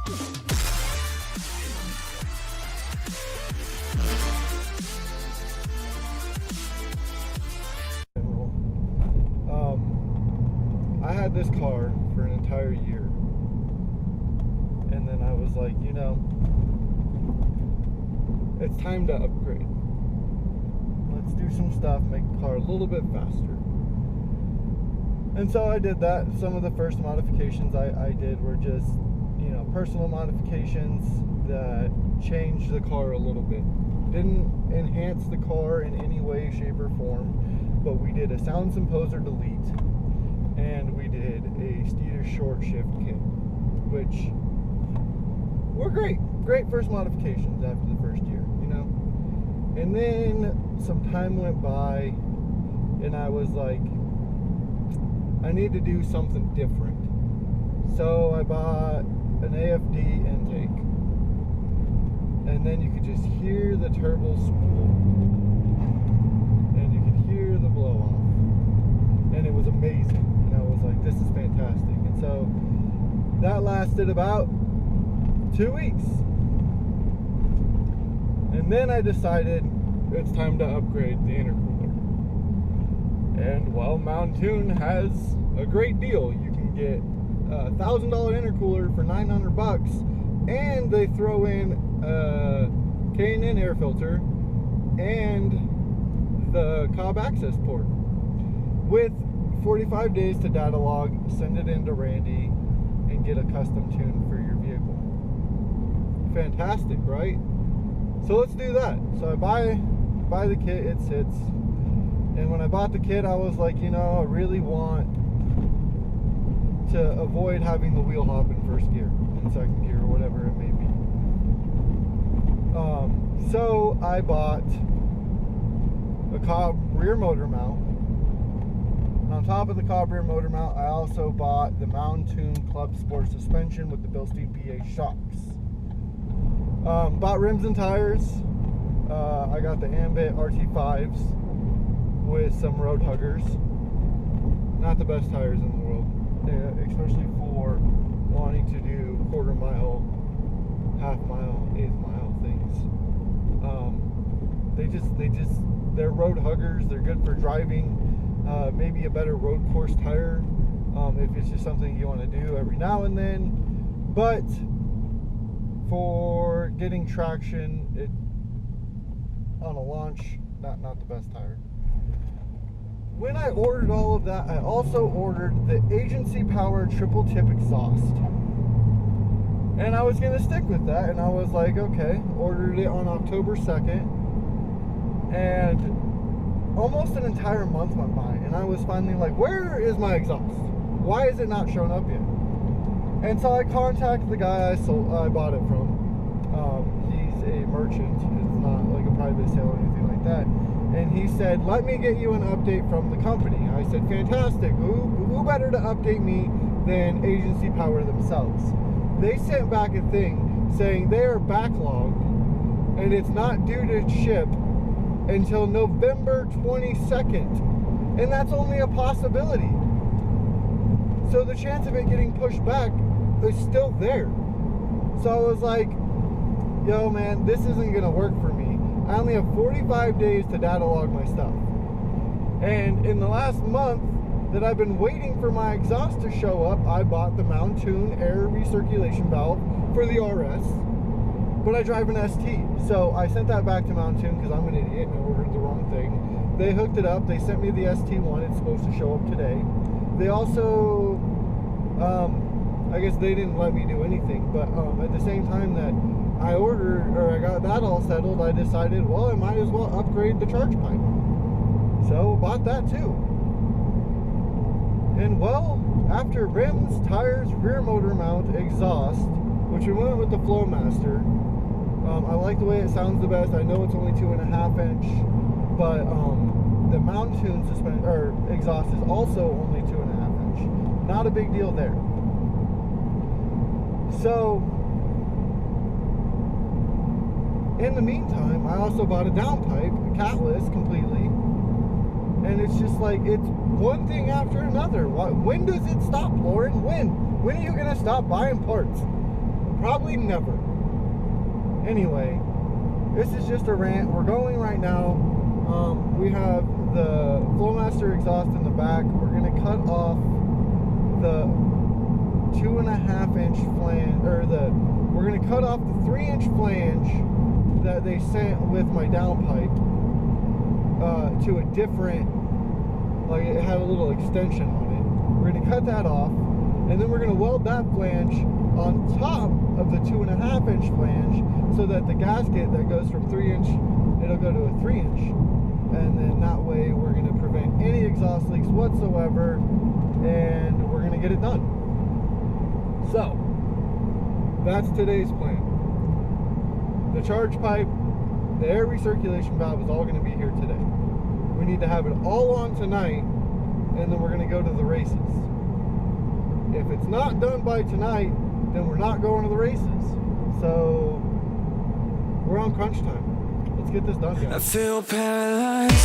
I had this car for an entire year, and then I was like, you know, it's time to upgrade. Let's do some stuff, make the car a little bit faster. And so I did that. Some of the first modifications I did were just, you know, personal modifications that changed the car a little bit. Didn't enhance the car in any way, shape, or form, but we did a sound composer delete, and we did a steer short shift kit, which were great first modifications after the first year, you know. And then some time went by, and I was like, I need to do something different. So I bought an AFD intake, and then you could just hear the turbo spool, and you could hear the blow off, and it was amazing. And I was like, this is fantastic. And so that lasted about 2 weeks, and then I decided it's time to upgrade the intercooler. And well, Mountoon has a great deal. You can get a $1,000 intercooler for $900, and they throw in a K&N air filter and the Cobb access port with 45 days to data log, send it in to Randy, and get a custom tune for your vehicle. Fantastic, right? So let's do that. So I buy the kit, it sits. And when I bought the kit, I was like, you know, I really want to avoid having the wheel hop in first gear, in second gear, or whatever it may be. So I bought a Cobb rear motor mount. On top of the Cobb rear motor mount, I also bought the Mountoon Club Sport suspension with the Bilstein BA shocks. Bought rims and tires. I got the Ambit RT5s with some road huggers. Not the best tires in the world, especially for wanting to do quarter mile, half mile, eighth mile things. They're road huggers. They're good for driving. Maybe a better road course tire if it's just something you want to do every now and then. But for getting traction, on a launch, not the best tire. When I ordered all of that, I also ordered the agency power triple tip exhaust. And I was gonna stick with that, and I was like, okay, ordered it on October 2nd, and almost an entire month went by, and I was finally like, where is my exhaust? Why is it not showing up yet? And so I contacted the guy I bought it from. He's a merchant. It's not like a private sale or anything like that. And he said, let me get you an update from the company. I said, fantastic. Who better to update me than Agency Power themselves? They sent back a thing saying they are backlogged and it's not due to ship until November 22nd. And that's only a possibility. So the chance of it getting pushed back is still there. So I was like, yo man, this isn't gonna work for me. I only have 45 days to data log my stuff. And in the last month that I've been waiting for my exhaust to show up, I bought the Mountoon air recirculation valve for the RS, but I drive an ST. So I sent that back to Mountoon because I'm an idiot and I ordered the wrong thing. They hooked it up, they sent me the ST1, it's supposed to show up today. They also, I guess they didn't let me do anything, but at the same time that I got that all settled, I decided, well, I might as well upgrade the charge pipe. So bought that too. And well, after rims, tires, rear motor mount, exhaust, which we went with the Flowmaster. I like the way it sounds the best. I know it's only 2.5 inch, but the Mountoon exhaust is also only 2.5 inch. Not a big deal there. So in the meantime, I also bought a downpipe, catless completely, and it's just like, it's one thing after another. When does it stop, Lauren? When are you gonna stop buying parts? Probably never. Anyway, this is just a rant. We're going right now. We have the Flowmaster exhaust in the back. We're going to cut off the 2.5-inch flange, we're going to cut off the 3-inch flange that they sent with my downpipe to a different, like it had a little extension on it. We're going to cut that off, and then we're going to weld that flange on top of the 2.5-inch flange, so that the gasket that goes from 3-inch, it'll go to a 3-inch, and then that way we're going to prevent any exhaust leaks whatsoever, and we're going to get it done. So that's today's plan. The charge pipe, the air recirculation valve is all going to be here today. We need to have it all on tonight, and then we're going to go to the races. If it's not done by tonight, then we're not going to the races. So we're on crunch time. Let's get this done, guys. I feel paralyzed.